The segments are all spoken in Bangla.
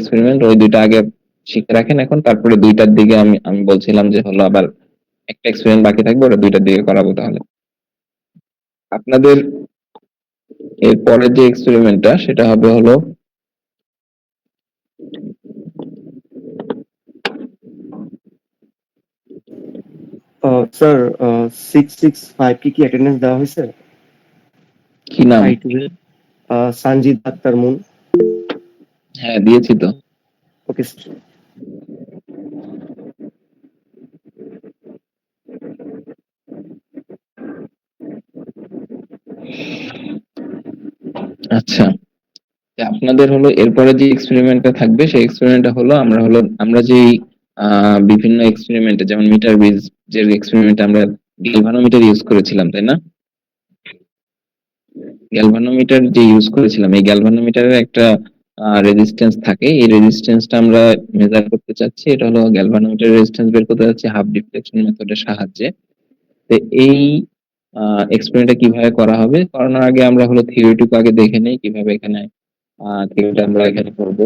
এক্সপেরিমেন্ট, ওই দুইটা আগে শিখে রাখেন এখন, তারপরে দুইটার দিকে আমি আমি বলছিলাম যে হলো আবার একটা এক্সপেরিমেন্ট বাকি থাকবে, ওটা দুইটার দিকে করাবো। তাহলে আপনাদের এর পরের যে এক্সপেরিমেন্টটা সেটা হবে হলো স্যার 665 কি অ্যাটেন্ডেন্স দেওয়া হয়েছে? কি নাম? I2 এর সঞ্জিত আক্তার মুন। হ্যাঁ দিয়েছি তো। ওকে। আচ্ছা, আপনাদের হলো এরপরে যে এক্সপেরিমেন্টটা থাকবে সেই এক্সপেরিমেন্টটা হলো আমরা যেই বিভিন্ন এক্সপেরিমেন্টে, যেমন মিটার বেজ যে এক্সপেরিমেন্টে আমরা গ্যালভানোমিটার ইউজ করেছিলাম, তাই না? গ্যালভানোমিটার যে ইউজ করেছিলাম, এই গ্যালভানোমিটারের একটা রেজিস্ট্যান্স থাকে। এই রেজিস্ট্যান্সটা আমরা মেজার করতে চাচ্ছি। এটা হলো গ্যালভানোমিটার রেজিস্ট্যান্স বের করতে যাচ্ছি হাফ ডিফ্লেকশন মেথডের সাহায্যে। তো এই এক্সপেরিমেন্টটা কিভাবে করা হবে, করানোর আগে আমরা হলো থিওরিটুকু আগে দেখে নেই কিভাবে এখানে থিওরিটা আমরা এখানে করব।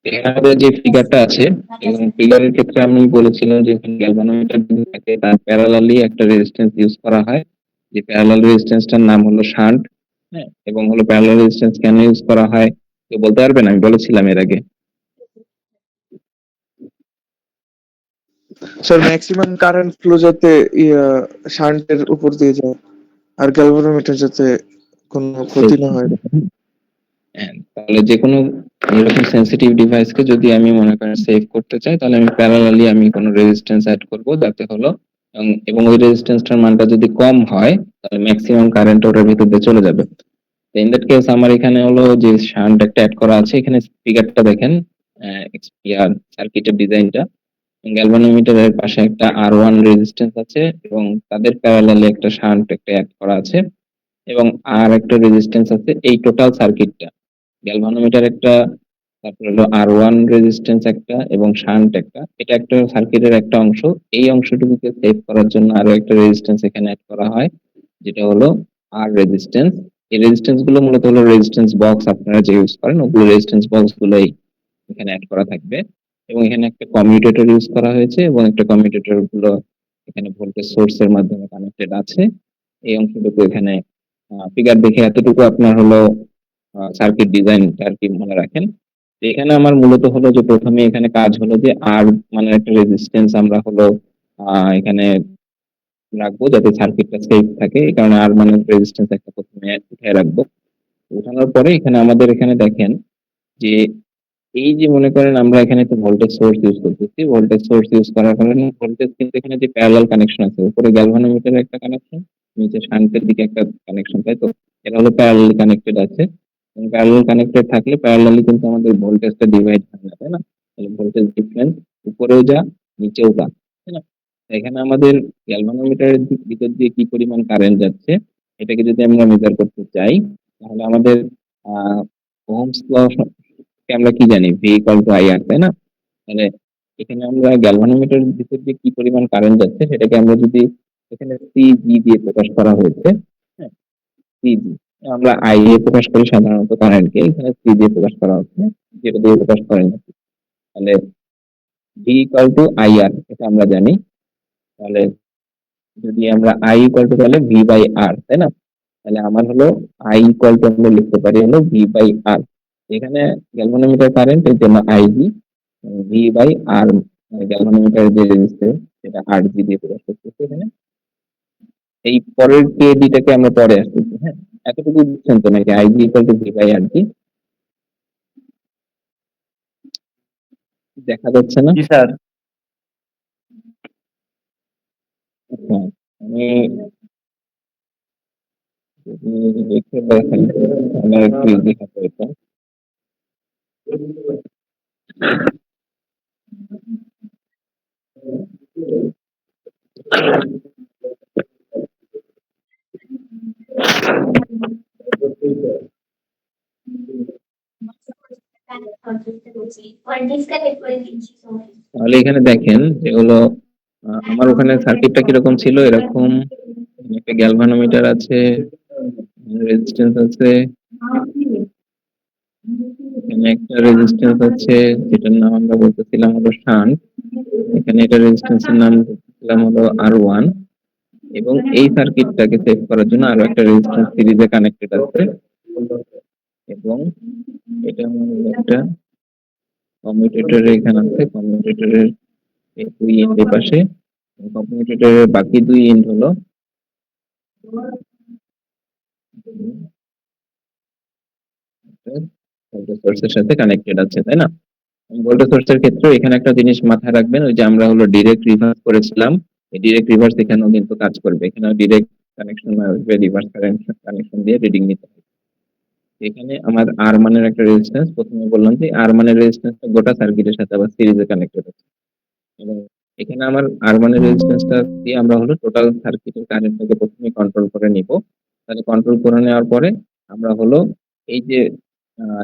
এখানে আমাদের যে ফিগারটা আছে, এবং ফিগারের ক্ষেত্রে আমি বলেছিলাম যে গ্যালভানোমিটার যদি থাকে তার প্যারালালি একটা রেজিস্ট্যান্স ইউজ করা হয়, যে প্যারালাল রেজিস্ট্যান্সটার নাম হলো শান্ট। হ্যাঁ, এবং হলো প্যারালাল রেজিস্ট্যান্স কেন ইউজ করা হয় কেউ বলতে পারবেন? আমি বলেছিলাম এর আগে। স্যার ম্যাক্সিমাম কারেন্ট ফ্লো যাতে শান্টের উপর দিয়ে যায়, আর গ্যালভানোমিটার যাতে কোনো ক্ষতি না হয়। হ্যাঁ, তাহলে যে কোনো এরকম সেন্সিটিভ ডিভাইসকে যদি আমি মনে করেন সেভ করতে চাই, তাহলে আমি প্যারালালি আমি কোনো রেজিস্ট্যান্স অ্যাড করব যাতে হলো এবং ওই রেজিস্ট্যান্সটার মানটা যদি কম হয় তাহলে ম্যাক্সিমাম কারেন্ট ওটার ভিতর দিয়ে চলে যাবে। ইন দ্যাট কেস আমার এখানে হলো যে শান্ট একটা অ্যাড করা আছে, এখানে ফিগারটা দেখেন, এক্সপিআর সার্কিটের ডিজাইনটা। গ্যালভানোমিটারের পাশে একটা R1 রেজিস্ট্যান্স আছে এবং তাদের প্যারালালি একটা শান্ট একটা অ্যাড করা আছে, এবং আর একটা রেজিস্ট্যান্স আছে। এই টোটাল সার্কিটটা গ্যালভানোমিটার একটা, তারপর হলো R1 রেজিস্ট্যান্স একটা এবং শান্ট একটা, এটা একটা সার্কিটের একটা অংশ। এই অংশটুকুকে সেভ করার জন্য আরো একটা রেজিস্ট্যান্স এখানে অ্যাড করা হয়, যেটা হলো আর রেজিস্ট্যান্স। এই রেজিস্ট্যান্স গুলো মূলত হলো রেজিস্ট্যান্স বক্স, আপনারা যে ইউজ করেন ওগুলো রেজিস্ট্যান্স বক্স গুলোই এখানে অ্যাড করা থাকবে। এবং এখানে একটা কমিউটেটর ইউজ করা হয়েছে, এবং একটা কমিউটেটর গুলো এখানে ভোল্টেজ সোর্স এর মাধ্যমে কানেক্টেড আছে। এই অংশটুকু এখানে ফিগার দেখে এতটুকু আপনার হলো সার্কিট ডিজাইন আর কি মনে রাখেন। তো এখানে আমার মূলত হলো যে প্রথমে এখানে কাজ হলো যে আর মানে একটা রেজিস্ট্যান্স আমরা হলো এখানে রাখবো যাতে সার্কিটটা সেফ থাকে, এই কারণে আর মানে রেজিস্ট্যান্স একটা প্রথমে উঠে রাখবো। উঠানোর পরে এখানে আমাদের এখানে দেখেন যে এই যে মনে করেন আমরা এখানে একটা ভোল্টেজ সোর্স ইউজ করতেছি, ভোল্টেজ সোর্স ইউজ করার কারণে ভোল্টেজ কিন্তু এখানে যে প্যারালাল কানেকশন আছে, উপরে গ্যালভানোমিটারের একটা কানেকশন, নিচে শান্টের দিকে একটা কানেকশন, তাই তো? এটা হলো প্যারালালি কানেক্টেড আছে। এবং প্যারালাল কানেক্টেড থাকলে প্যারালালি কিন্তু আমাদের ভোল্টেজটা ডিভাইড হয় না, তাই না? তাহলে ভোল্টেজ ডিফারেন্স উপরেও যা নিচেও যা, তাই না? এখানে আমাদের গ্যালভানোমিটারের ভিতর দিয়ে কি পরিমাণ কারেন্ট যাচ্ছে এটাকে যদি আমরা মেজার করতে চাই, তাহলে আমাদের ওহমস ল আমরা কি জানি, ভি ইকুয়াল টু আই আর, তাই না? তাহলে এখানে আমরা গ্যালভানোমিটারের ভিতর দিয়ে কি পরিমাণ কারেন্ট যাচ্ছে সেটাকে আমরা যদি এখানে সিজি দিয়ে প্রকাশ করা হয়েছে, হ্যাঁ, সিজি, আমরা আই দিয়ে প্রকাশ করি সাধারণত কারেন্টকে, এখানে সি দিয়ে প্রকাশ করা হচ্ছে, যেটা দিয়ে প্রকাশ করেন না। তাহলে ভি ইকুয়াল টু আই আর, এটা আমরা জানি। তাহলে যদি আমরা আই ইকুয়াল টু তাহলে ভি বাই আর, তাই না? তাহলে আমার হলো আই ইকুয়াল টু আমরা লিখতে পারি হলো ভি বাই আর। এখানে গ্যালভানোমিটার কারেন্ট এর জন্য IG, V by R galvanometer যে রেজিস্ট্যান্স সেটা আর জি দিয়ে প্রকাশ করতেছে এখানে। এই পরের কেডিটাকে আমরা পরে আসতেছি। হ্যাঁ, এতটুকু বুঝছেন তো নাকি? I G equal to V by R G দেখা যাচ্ছে না? জি স্যার। আচ্ছা, আমি যদি দেখে দেখেন আমার একটু ইজি হবে এটা। তাহলে এখানে দেখেন যে হলো আমার ওখানে সার্কিটটা কিরকম ছিল, এরকম একটা গ্যালভানোমিটার আছে, রেজিস্ট্যান্স আছে, এখানে একটা রেজিস্ট্যান্স আছে যেটার নাম আমরা বলতেছিলাম হলো শান্ট। এখানে এটা রেজিস্ট্যান্সের নাম বলতেছিলাম হলো R1, এবং এই সার্কিটটাকে সেভ করার জন্য আরো একটা রেজিস্ট্যান্স সিরিজে কানেক্টেড আছে, এবং এটা হলো একটা কমিউটেটর এখানে আছে। কমিউটেটরের এই দুই এন্ডের পাশে, কমিউটেটরের বাকি দুই এন্ড হলো ভোল্টেজ সোর্সের সাথে কানেক্টেড আছে, তাই না? ভোল্টেজ সোর্সের ক্ষেত্রে এখানে একটা জিনিস মাথায় রাখবেন, ওই যে আমরা হলো ডিরেক্ট রিভার্স করেছিলাম, এই ডিরেক্ট রিভার্স এখানেও কিন্তু কাজ করবে। এখানেও ডিরেক্ট কানেকশন আসবে, রিভার্স কানেকশন দিয়ে রিডিং নিতে হবে। এখানে আমার আর মানের একটা রেজিস্ট্যান্স, প্রথমে বললাম যে আর মানের রেজিস্ট্যান্সটা গোটা সার্কিটের সাথে আবার সিরিজে কানেক্টেড আছে, এবং এখানে আমার আর মানের রেজিস্ট্যান্সটা দিয়ে আমরা হলো টোটাল সার্কিটের কারেন্টটাকে প্রথমে কন্ট্রোল করে নিব। তাহলে কন্ট্রোল করে নেওয়ার পরে আমরা হলো এই যে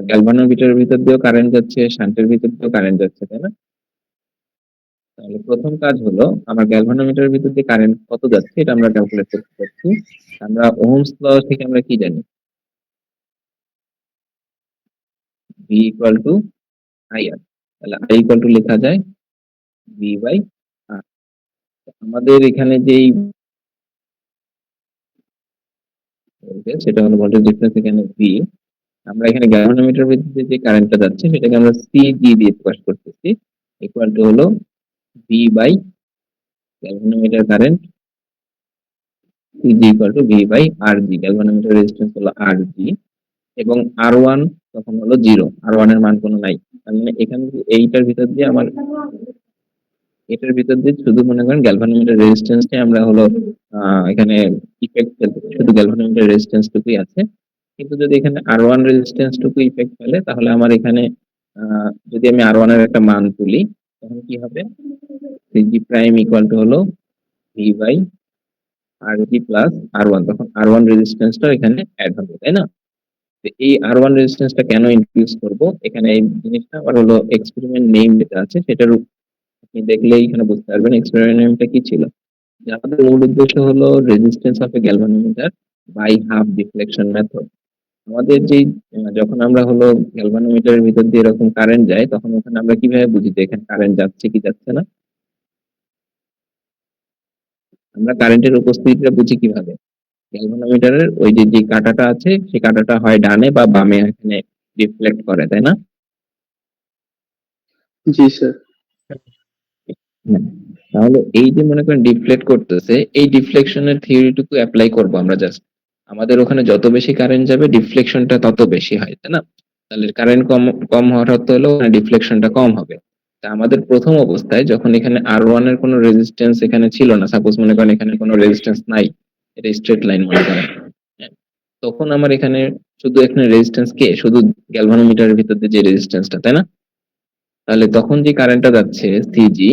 গ্যালভানোমিটারের ভিতর দিয়েও কারেন্ট যাচ্ছে, শান্টের ভিতর দিয়েও কারেন্ট যাচ্ছে, তাই না? তাহলে প্রথম কাজ হলো আমার গ্যালভানোমিটারের ভিতর দিয়ে কারেন্ট কত যাচ্ছে এটা আমরা ক্যালকুলেট করতে পারছি। আমরা ওহমস ল থেকে আমরা কি জানি? V equal to IR। তাহলে I ইকুয়াল টু লেখা যায় V বাই R। আমাদের এখানে যেই voltage, সেটা হলো ভোল্টেজ ডিফারেন্স, এখানে V। আমরা এখানে গ্যালভানোমিটারের ভিতরে যে কারেন্টটা যাচ্ছে সেটাকে আমরা CG দিয়ে প্রকাশ করতেছি, ইকুয়াল টু হলো V by galvanometer current, CG equal to V by RG। Galvanometer resistance হলো RG, এবং R1 তখন হলো 0, R1 এর মান কোনো নাই। তার মানে এখানে এইটার ভিতর দিয়ে আমার, এটার ভিতর দিয়ে শুধু মনে করেন গ্যালভানোমিটার রেজিস্ট্যান্সটাই আমরা হলো এখানে ইফেক্ট ফেলতে, শুধু গ্যালভানোমিটার রেজিস্ট্যান্স টুকুই আছে। কিন্তু যদি এখানে R1 রেজিস্ট্যান্স টুকু ইফেক্ট ফেলে, তাহলে আমার এখানে যদি আমি R1 এর একটা মান তুলি, তখন কি হবে? CG প্রাইম ইকুয়াল টু হলো V by RG plus R1। তখন R1 রেজিস্ট্যান্সটা এখানে অ্যাড হবে, তাই না? তো এই R1 রেজিস্ট্যান্সটা কেন ইনক্রিজ করব, এখানে এই জিনিসটা আবার হলো এক্সপেরিমেন্ট নেম যেটা আছে সেটার আপনি দেখলেই এখানে বুঝতে পারবেন এক্সপেরিমেন্ট নেমটা কি ছিল। যে আমাদের মূল উদ্দেশ্য হলো resistance of a galvanometer by half deflection method. আমাদের যেই যখন আমরা হলো গ্যালভানোমিটারের ভিতর দিয়ে এরকম কারেন্ট যায়, তখন ওখানে আমরা কিভাবে বুঝি যে এখানে কারেন্ট যাচ্ছে কি যাচ্ছে না? আমরা কারেন্টের উপস্থিতিটা বুঝি কিভাবে? গ্যালভানোমিটারের ওই যে যে কাঁটাটা আছে, সেই কাঁটাটা হয় ডানে বা বামে এখানে ডিফ্লেক্ট করে, তাই না? জি স্যার। হ্যাঁ। তাহলে এই যে মনে করেন ডিফ্লেক্ট করতেছে, এই ডিফ্লেকশনের থিওরিটুকু অ্যাপ্লাই করব আমরা জাস্ট। আমাদের ওখানে যত বেশি কারেন্ট যাবে ডিফ্লেকশনটা তত বেশি হয়, তাই না? তাহলে কারেন্ট কম কম হওয়ার অর্থ হলো ডিফ্লেকশনটা কম হবে। তা আমাদের প্রথম অবস্থায় যখন এখানে R1 এর কোনো রেজিস্ট্যান্স এখানে ছিল না, সাপোজ মনে করেন এখানে কোনো রেজিস্ট্যান্স নাই, এটা স্ট্রেট লাইন মনে করেন, হ্যাঁ, তখন আমার এখানে শুধু এখানে রেজিস্ট্যান্স কে, শুধু গ্যালভানোমিটারের ভিতর দিয়ে যে রেজিস্ট্যান্সটা, তাই না? তাহলে তখন যে কারেন্টটা যাচ্ছে সিজি,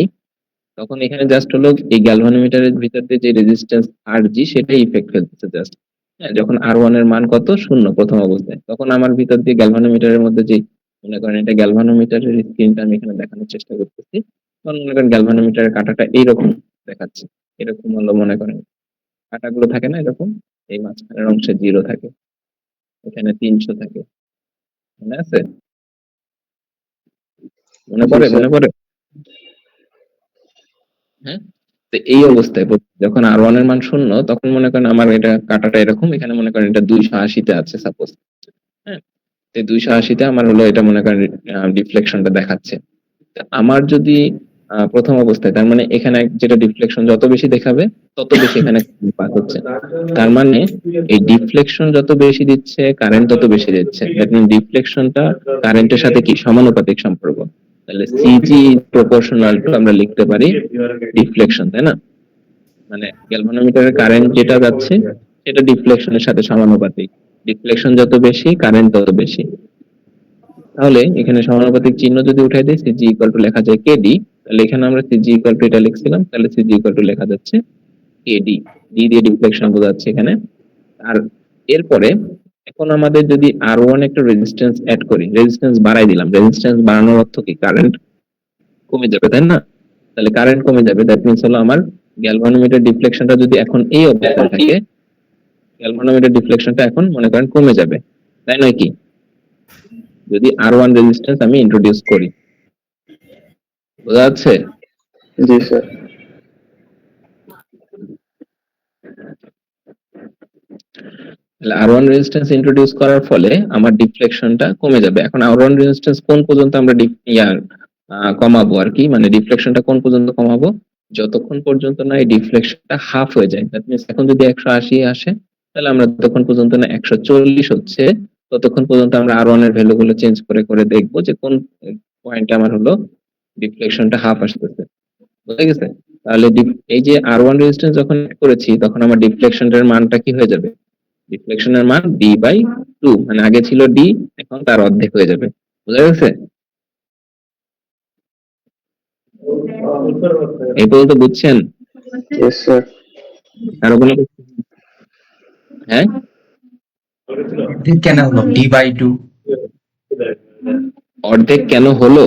তখন এখানে জাস্ট হলো এই গ্যালভানোমিটারের ভিতর দিয়ে যে রেজিস্ট্যান্স আরজি সেটাই ইফেক্ট ফেলতেছে জাস্ট। হ্যাঁ, যখন R1 এর মান কত, শূন্য প্রথম অবস্থায়, তখন আমার ভিতর দিয়ে গ্যালভানোমিটারের মধ্যে যে, মনে করেন এটা গ্যালভানোমিটারের স্ক্রিনটা আমি এখানে দেখানোর চেষ্টা করতেছি, তখন মনে করেন গ্যালভানোমিটারের কাঁটাটা এইরকম দেখাচ্ছে, এরকম হলো মনে করেন কাঁটাগুলো থাকে না এরকম, এই মাঝখানের অংশে 0 থাকে, এখানে 300 থাকে, মনে আছে? মনে জি পড়ে, স্যার। মনে পড়ে? হ্যাঁ। তো এই অবস্থায় যখন R1 এর মান শূন্য, তখন মনে করেন আমার এটা কাঁটাটা এরকম, এখানে মনে করেন এটা 280-তে আছে সাপোজ। হ্যাঁ, তো 280-তে আমার হলো এটা মনে করেন ডিফ্লেকশনটা দেখাচ্ছে। তা আমার যদি প্রথম অবস্থায়, তার মানে এখানে যেটা ডিফ্লেকশন যত বেশি দেখাবে তত বেশি এখানে পাস হচ্ছে। তার মানে এই ডিফ্লেকশন যত বেশি দিচ্ছে কারেন্ট তত বেশি দিচ্ছে, দ্যাট মিন ডিফ্লেকশনটা কারেন্টের সাথে কি সমানুপাতিক সম্পর্ক। তাহলে সিজি প্রপোর্শনাল টু আমরা লিখতে পারি ডিফ্লেকশন, তাই না? মানে গ্যালভানোমিটারের কারেন্ট যেটা যাচ্ছে সেটা ডিফ্লেকশনের সাথে সমানুপাতিক। ডিফ্লেকশন যত বেশি কারেন্ট তত বেশি। তাহলে এখানে সমানুপাতিক চিহ্ন যদি উঠাই দিই, সিজি ইকুয়াল টু লেখা যায় কেডি। তাহলে এখানে আমরা সিজি ইকুয়াল টু এটা লিখছিলাম, তাহলে সিজি ইকুয়াল টু লেখা যাচ্ছে কেডি। ডি দিয়ে ডিফ্লেকশন বোঝাচ্ছে এখানে। আর এরপরে এখন আমাদের যদি R1 একটা রেজিস্ট্যান্স অ্যাড করি, রেজিস্ট্যান্স বাড়াই দিলাম, রেজিস্ট্যান্স বাড়ানোর অর্থ কি? কারেন্ট কমে যাবে, তাই না? তাহলে কারেন্ট কমে যাবে, দ্যাট মিন্স হলো আমার গ্যালভানোমিটার ডিফ্লেকশনটা যদি এখন এই অবস্থায় থাকে, গ্যালভানোমিটার ডিফ্লেকশনটা এখন মনে করেন কমে যাবে, তাই নয় কি? যদি R1 রেজিস্ট্যান্স আমি ইন্ট্রোডিউস করি। বোঝা যাচ্ছে? জি স্যার। তাহলে R1 রেজিস্ট্যান্স ইন্ট্রোডিউস করার ফলে আমার ডিফ্লেকশনটা কমে যাবে। এখন R1 রেজিস্ট্যান্স কোন পর্যন্ত আমরা কমাবো আর কি, মানে ডিফ্লেকশনটা কোন পর্যন্ত কমাবো? যতক্ষণ পর্যন্ত না এই ডিফ্লেকশনটা হাফ হয়ে যায়। দ্যাট মিনস এখন যদি 180 আসে, তাহলে আমরা ততক্ষণ পর্যন্ত না 140 হচ্ছে, ততক্ষণ পর্যন্ত আমরা R1 এর ভ্যালু গুলো চেঞ্জ করে করে দেখবো যে কোন পয়েন্টে আমার হলো ডিফ্লেকশনটা হাফ আসতেছে। বুঝা গেছে? তাহলে এই যে R1 রেজিস্ট্যান্স যখন এড করেছি, তখন আমার ডিফ্লেকশনের মানটা কি হয়ে যাবে? ডিফ্লেকশনের মান D/2, মানে আগে ছিল D, এখন তার অর্ধেক হয়ে যাবে। বুঝা গেছে? এই পর্যন্ত বুঝছেন? Yes sir. আরো কোনো হ্যাঁ, অর্ধেক কেন হলো D/2? অর্ধেক কেন হলো?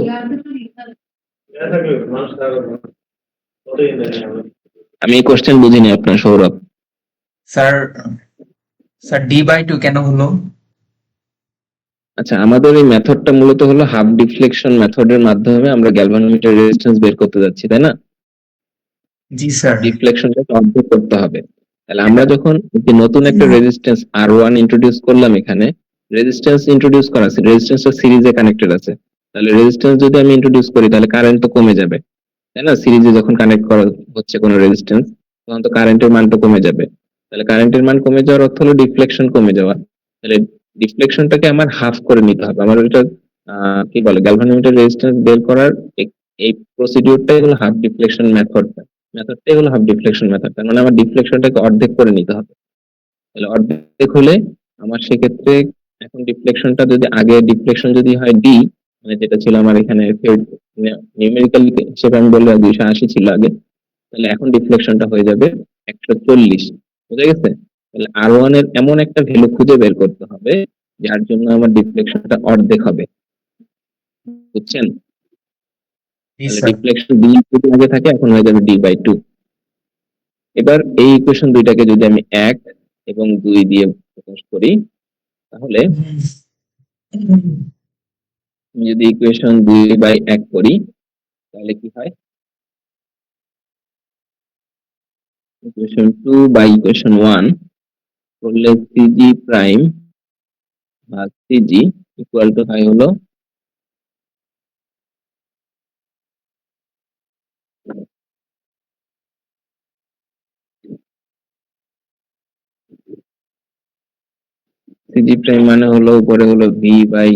আমি এই কোশ্চেন বুঝিনি আপনার, সৌরভ। স্যার স্যার D/2 কেন হলো? আচ্ছা, আমাদের এই মেথডটা মূলত হলো হাফ ডিফ্লেকশন মেথডের মাধ্যমে আমরা গ্যালভানোমিটার রেজিস্ট্যান্স বের করতে যাচ্ছি, তাই না? জি স্যার। ডিফ্লেকশনটাকে অর্ধেক করতে হবে। তাহলে আমরা যখন যে নতুন একটা রেজিস্ট্যান্স R1 ইন্ট্রোডিউস করলাম, এখানে রেজিস্ট্যান্স ইন্ট্রোডিউস করা আছে, রেজিস্ট্যান্সটা সিরিজে কানেক্টেড আছে। তাহলে রেজিস্ট্যান্স যদি আমি ইন্ট্রোডিউস করি, তাহলে কারেন্ট তো কমে যাবে, তাই না? সিরিজে যখন কানেক্ট করা হচ্ছে কোনো রেজিস্ট্যান্স, তখন তো কারেন্টের মান তো কমে যাবে। তাহলে কারেন্টের মান কমে যাওয়ার অর্থ হলো ডিফ্লেকশন কমে যাওয়া। তাহলে ডিফ্লেকশনটাকে আমার হাফ করে নিতে হবে। আমার এটা কি বলে, গ্যালভানোমিটার রেজিস্ট্যান্স বের করার এই প্রসিডিউরটাই হলো হাফ ডিফ্লেকশন মেথডটাই হলো হাফ ডিফ্লেকশন মেথড। তার মানে আমার ডিফ্লেকশনটাকে অর্ধেক করে নিতে হবে। তাহলে অর্ধেক হলে আমার সেক্ষেত্রে এখন ডিফ্লেকশনটা যদি আগে ডিফ্লেকশন যদি হয় ডি, মানে যেটা ছিল আমার এখানে নিউমেরিক্যাল হিসেবে আমি বললাম 280 ছিল আগে, তাহলে এখন ডিফ্লেকশনটা হয়ে যাবে 140। বুঝা গেছে? তাহলে R1 এর এমন একটা ভ্যালু খুঁজে বের করতে হবে যার জন্য আমার ডিফ্লেকশনটা অর্ধেক হবে। বুঝছেন? জি তাহলে স্যার। ডিফ্লেকশন ডি যদি আগে থাকে, এখন হয়ে যাবে D/2। এবার এই ইকুয়েশন দুইটাকে যদি আমি 1 এবং 2 দিয়ে প্রকাশ করি, তাহলে আমি যদি ইকুয়েশন 2/1 করি, তাহলে কি হয়? ইকুয়েশন 2 বাই ইকুয়েশন 1 করলে সিজি প্রাইম ভাগ সিজি ইকুয়াল টু হয় হলো সিজি প্রাইম মানে হলো উপরে হলো V by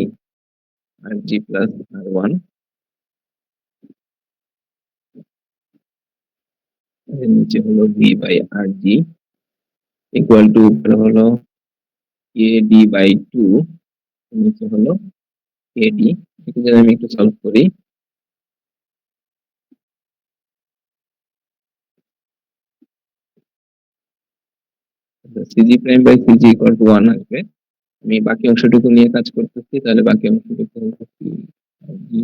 R G plus R1, এর নিচে হলো V by R G equal to উপরে হলো KD/2, নিচে হলো KD। এটা যদি আমি একটু সলভ করি, CG prime by CG equal to 1 আসবে। আমি বাকি অংশটুকু নিয়ে কাজ করতেছি, তাহলে বাকি অংশটুকু হলো G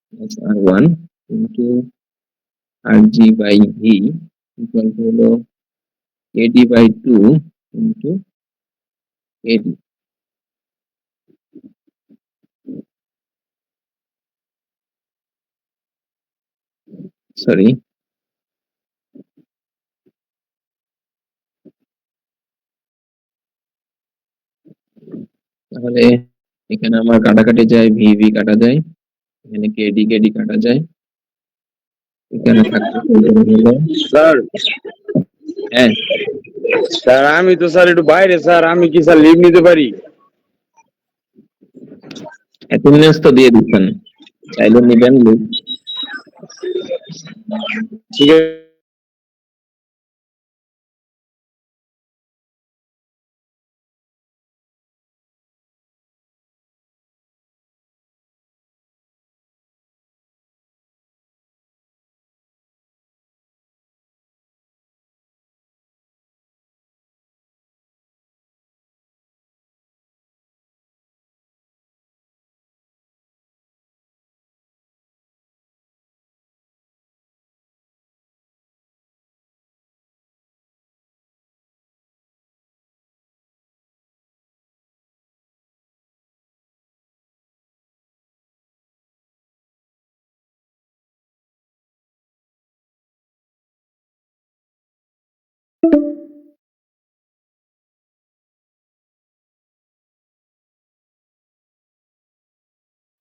plus R1 into RG by V equal to হলো KD/2 ইন্টু KD। সরি, তাহলে এখানে আমার কাটাকাটি যায়, ভি ভি কাটা যায়, এখানে কেডি কেডি কাটা যায়, এখানে থাকতেছে হলো স্যার হ্যাঁ। স্যার আমি তো স্যার একটু বাইরে স্যার, আমি কি স্যার লিভ নিতে পারি? অ্যাটেন্ডেন্স তো দিয়ে দিচ্ছেন, চাইলে নিবেন leave। ঠিক আছে।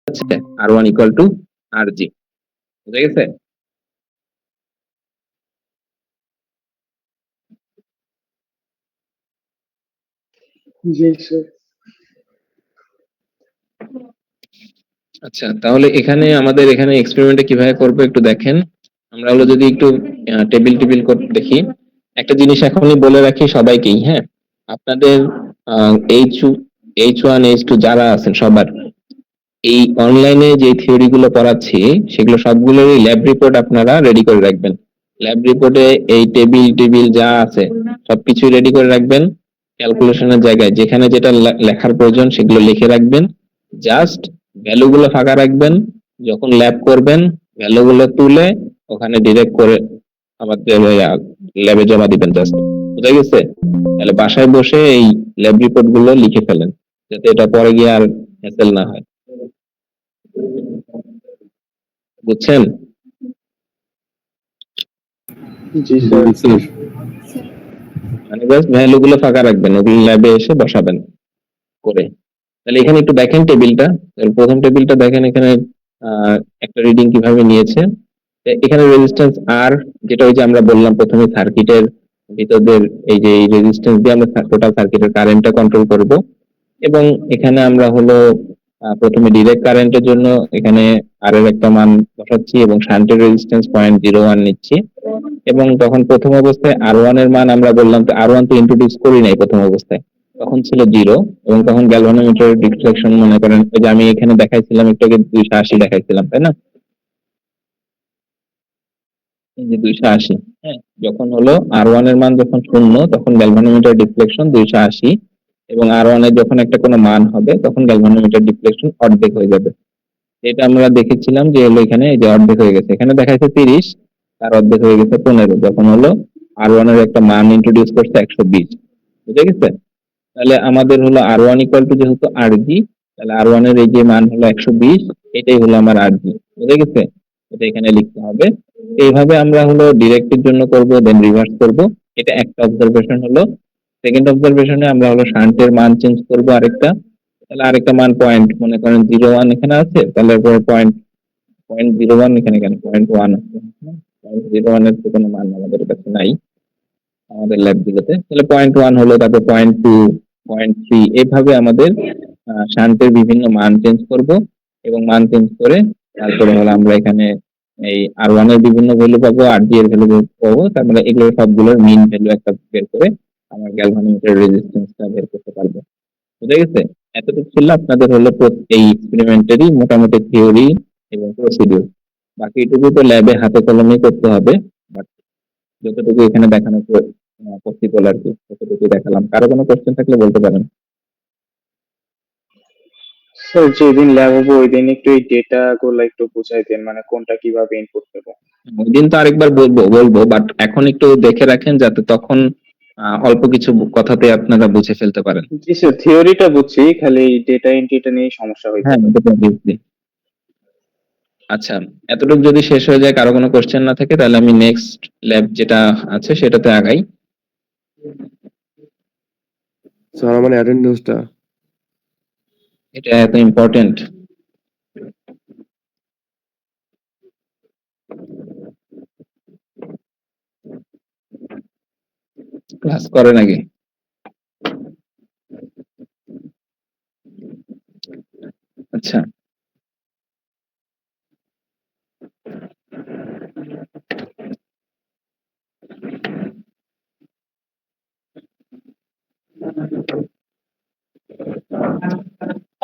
আছে R1 ইকুয়াল টু RG, বুঝা গেছে? জি স্যার। আচ্ছা, তাহলে এখানে আমাদের এখানে এক্সপেরিমেন্টে কিভাবে করবো একটু দেখেন। আমরা হলো যদি একটু টেবিল টেবিল করে দেখি, একটা জিনিস এখনই বলে রাখি সবাইকেই, হ্যাঁ, আপনাদের H1 H2 যারা আছেন সবার এই অনলাইনে যে থিওরি গুলো পড়াচ্ছি সেগুলো সবগুলোরই ল্যাব রিপোর্ট আপনারা রেডি করে রাখবেন। ল্যাব রিপোর্টে এই টেবিল টেবিল যা আছে সবকিছু রেডি করে রাখবেন। ক্যালকুলেশনের জায়গায় যেখানে যেটা লেখার প্রয়োজন সেগুলো লিখে রাখবেন। জাস্ট ভ্যালুগুলো ফাঁকা রাখবেন। যখন ল্যাব করবেন ভ্যালুগুলো তুলে ওখানে ডিরেক্ট করে আমাদের ল্যাবে জমা দিবেন জাস্ট। বুঝা গেছে? তাহলে বাসায় বসে এই ল্যাব রিপোর্ট গুলো লিখে ফেলেন, যাতে এটা পরে গিয়ে আর হ্যাসেল না হয়। বুঝছেন? জি স্যার। মানে জাস্ট ভ্যালু গুলো ফাঁকা রাখবেন, ওগুলো ল্যাবে এসে বসাবেন করে। তাহলে এখানে একটু দেখেন টেবিলটা। প্রথম টেবিলটা দেখেন, এখানে একটা রিডিং কিভাবে নিয়েছে। এখানে রেজিস্ট্যান্স আর, যেটা ওই যে আমরা বললাম প্রথমে সার্কিটের ভিতরের এই যে এই রেজিস্ট্যান্স দিয়ে আমরা টোটাল সার্কিটের কারেন্টটা কন্ট্রোল করব। এবং এখানে আমরা হলো প্রথমে ডিরেক্ট কারেন্টের জন্য এখানে আর এর একটা মান বসাচ্ছি এবং শান্টের রেজিস্ট্যান্স 0.01 নিচ্ছি। এবং তখন প্রথম অবস্থায় R1 এর মান আমরা বললাম, তো R1 তো ইন্ট্রোডিউস করি নাই প্রথম অবস্থায়, তখন ছিল 0। এবং তখন গ্যালভানোমিটারের ডিফ্লেকশন মনে করেন ওই যে আমি এখানে দেখাইছিলাম একটু আগে 280 দেখাইছিলাম, তাই না? এই যে 280, হ্যাঁ, যখন হলো R1 এর মান যখন 0 তখন গ্যালভানোমিটার ডিফ্লেকশন 280, এবং R1 এর যখন একটা কোনো মান হবে তখন গ্যালভানোমিটার ডিফ্লেকশন অর্ধেক হয়ে যাবে। এটা আমরা দেখেছিলাম যে হলো এখানে এই যে অর্ধেক হয়ে গেছে, এখানে দেখাচ্ছে 30, তার অর্ধেক হয়ে গেছে 15, যখন হলো R1 এর একটা মান ইন্ট্রোডিউস করছে 120। বুঝে গেছে? তাহলে আমাদের হলো R1 ইকুয়াল টু যেহেতু RG, তাহলে R1 এর এই যে মান হলো 120, এটাই হলো আমার RG। বুঝে গেছে? এটা এখানে লিখতে হবে। এইভাবে আমরা হলো ডিরেক্টের জন্য করব, দেন রিভার্স করব। এটা একটা অবজারভেশন হলো। সেকেন্ড অবজারভেশনে আমরা হলো শান্টের মান চেঞ্জ করব আরেকটা। তাহলে আরেকটা মান পয়েন্ট মনে করেন 01 এখানে আছে, তাহলে এরপরে পয়েন্ট 0.01 এখানে কেন 0.1 আছে, 0.01 এর তো কোনো মান আমাদের কাছে নাই আমাদের ল্যাব গুলোতে। তাহলে 0.1 হলো, তারপর 0.2, 0.3, এইভাবে আমাদের শান্তের বিভিন্ন মান চেঞ্জ করব। এবং মান চেঞ্জ করে তারপরে হলো আমরা এখানে এই R1 এর বিভিন্ন ভ্যালু পাবো, RG এর ভ্যালু পাবো, তারপরে এগুলো সবগুলোর মিন ভ্যালু একটা বের করে আমার গ্যালভানোমিটার রেজিস্ট্যান্সটা বের করতে পারবো। বুঝে গেছে? এতটুকু ছিল আপনাদের হলো এই এক্সপেরিমেন্টারি মোটামুটি থিওরি এবং প্রসিডিউর। বাকিটুকু তো ল্যাবে হাতে কলমে করতে হবে, বাট যতটুকু এখানে দেখানো পসিবল আর কি ততটুকু দেখালাম। কারো কোনো কোশ্চেন থাকলে বলতে পারেন। স্যার যেদিন ল্যাব হবে ওই দিন একটু এই ডেটা গুলো একটু বুঝাই দেন, মানে কোনটা কিভাবে ইনপুট দেবো। ওই দিন তো আরেকবার বলবো, বাট এখন একটু দেখে রাখেন যাতে তখন অল্প কিছু কথাতে আপনারা বুঝে ফেলতে পারেন। জি স্যার, থিওরিটা বুঝছি, খালি ডেটা এন্ট্রিটা নিয়ে সমস্যা হইতে হ্যাঁ, পারে। এটা তো obviously। আচ্ছা, এতটুকু যদি শেষ হয়ে যায়, কারো কোনো কোশ্চেন না থাকে, তাহলে আমি নেক্সট ল্যাব যেটা আছে সেটাতে আগাই। স্যার আমার অ্যাটেন্ডেন্সটা এটা এত ইম্পর্টেন্ট? ক্লাস করে নাকি? আচ্ছা,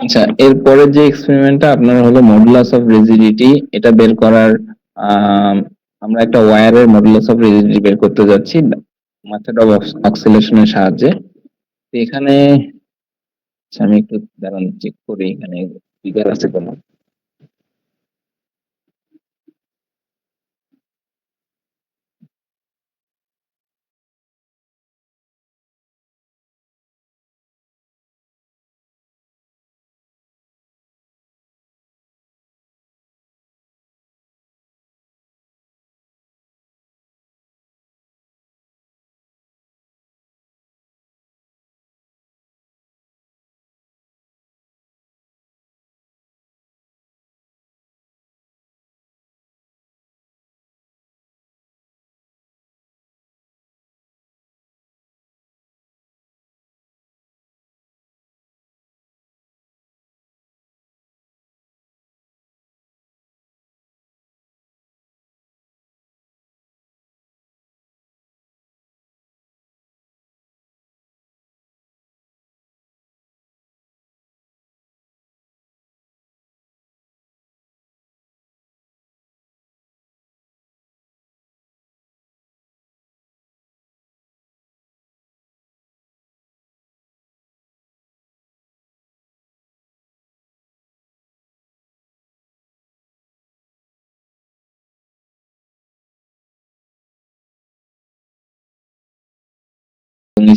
আচ্ছা, এরপরে যে এক্সপেরিমেন্টটা আপনার হলো মডুলাস অফ রিজিডিটি, এটা বের করার আম, আমরা একটা ওয়্যারের মডুলাস অফ রিজিডিটি বের করতে যাচ্ছি মেথড অফ অক্সিলেশনের সাহায্যে। তো এখানে আচ্ছা, আমি একটু দাঁড়ান চেক করি এখানে ফিগার আছে কোনো।